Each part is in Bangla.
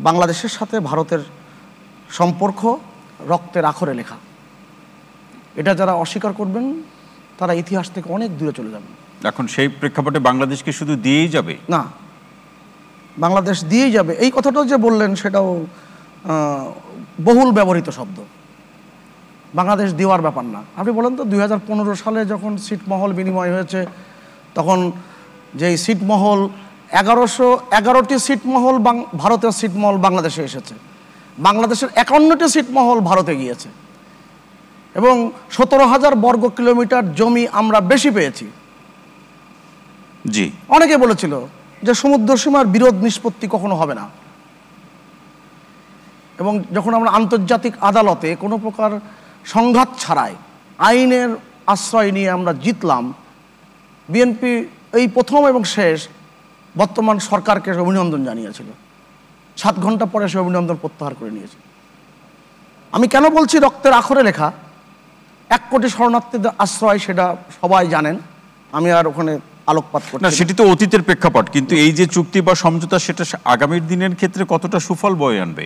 বাংলাদেশের সাথে ভারতের সম্পর্ক রক্তের আখরে লেখা। এটা যারা অস্বীকার করবেন তারা ইতিহাস থেকে অনেক দূরে চলে যাবেন। এখন সেই প্রেক্ষাপটে বাংলাদেশকে শুধু দিয়েই যাবে না, বাংলাদেশ দিয়েই যাবে এই কথাটাও যে বললেন সেটাও বহুল ব্যবহৃত শব্দ। বাংলাদেশ দেওয়ার ব্যাপার না। আপনি বলেন তো 2015 সালে যখন ছিটমহল বিনিময় হয়েছে তখন যেই ছিটমহল 1111টি ছিটমহল ভারতের ছিটমহল বাংলাদেশে এসেছে, বাংলাদেশের 51টি ছিটমহল ভারতে গিয়েছে এবং 17,000 বর্গ কিলোমিটার জমি আমরা বেশি পেয়েছি। জি, অনেকে বলেছিল যে সমুদ্র সীমার বিরোধ নিষ্পত্তি কখনো হবে না, এবং যখন আমরা আন্তর্জাতিক আদালতে কোনো প্রকার সংঘাত ছাড়াই আইনের আশ্রয় নিয়ে আমরা জিতলাম, বিএনপি এই প্রথম এবং শেষ বর্তমান সরকারকে অভিনন্দন জানিয়েছিল। 7 ঘন্টা পরে সে অভিনন্দন প্রত্যাহার করে নিয়েছে। আমি কেন বলছি রক্তের আখরে লেখা? 1 কোটি শরণার্থীদের আশ্রয়, সেটা সবাই জানেন, আমি আর ওখানে আলোকপাত করছি না। সেটি তো অতীতের প্রেক্ষাপট, কিন্তু এই যে চুক্তি বা সমঝোতা সেটা আগামীর দিনের ক্ষেত্রে কতটা সুফল বয়ে আনবে?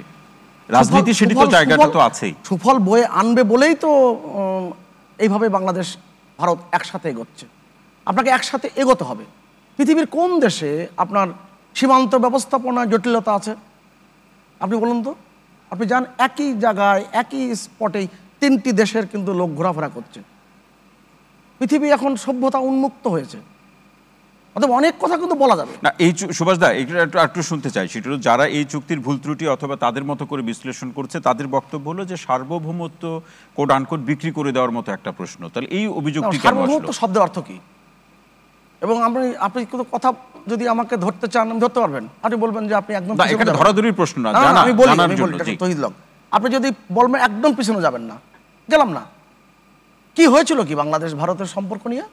রাজনীতি সেটি তো জায়গাটা তো আছেই। সুফল বয়ে আনবে বলেই তো এইভাবে বাংলাদেশ ভারত একসাথে এগোচ্ছে। আপনাকে একসাথে এগোতে হবে। পৃথিবীর কোন দেশে আপনার সীমান্ত ব্যবস্থাপনা জটিলতা আছে? আপনি বলুন তো। আপনি যান একই জায়গায় একই স্পটেই 3টি দেশের কিন্তু লোক ঘোরাফেরা করছে। পৃথিবী এখন সভ্যতা উন্মুক্ত হয়েছে, অথবা অনেক কথা কিন্তু বলা যাবে না। এই সুভাষ দা একটু শুনতে চাই, সেটা হলো যারা এই চুক্তির ভুল ত্রুটি অথবা তাদের মতো করে বিশ্লেষণ করছে তাদের বক্তব্য হলো যে সার্বভৌমত্ব কোড আনকোড বিক্রি করে দেওয়ার মতো একটা প্রশ্ন। তাহলে এই অভিযোগটি কেন আসলো? সার্বভৌমত্ব শব্দের অর্থ কি? এবং আপনি কোনো কথা যদি আমাকে ধরতে চান ধরতে পারবেন, আপনি বলবেন যে আপনি একদম এখানে ধরাধরির প্রশ্ন না, আমি বলি তহিদ লক, আপনি যদি বলবেন একদম পিছনে যাবেন না, গেলাম না। কি হয়েছিল কি বাংলাদেশ ভারতের সম্পর্ক নিয়ে?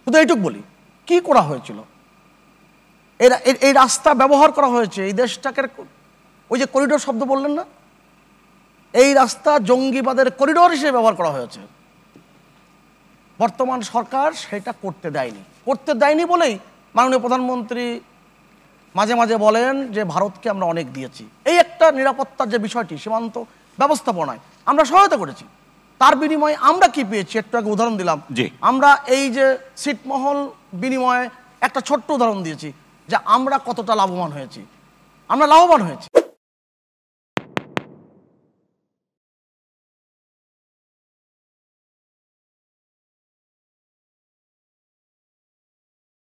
শুধু এইটুক বলি, কি করা হয়েছিল? এই রাস্তা ব্যবহার করা হয়েছে এই দেশটাকে, ওই যে করিডোর শব্দ বললেন না, এই রাস্তা জঙ্গিবাদের করিডোর হিসেবে ব্যবহার করা হয়েছে। বর্তমান সরকার সেটা করতে দেয়নি বলেই মাননীয় প্রধানমন্ত্রী মাঝে মাঝে বলেন যে ভারতকে আমরা অনেক দিয়েছি। এই একটা নিরাপত্তার যে বিষয়টি, সীমান্ত ব্যবস্থাপনায় আমরা সহায়তা করেছি, তার বিনিময়ে আমরা কি পেয়েছি? একটু আগে উদাহরণ দিলাম। আমরা এই যে ছিটমহল বিনিময়ে একটা ছোট্ট উদাহরণ দিয়েছি যে আমরা কতটা লাভবান হয়েছি। আমরা লাভবান হয়েছি।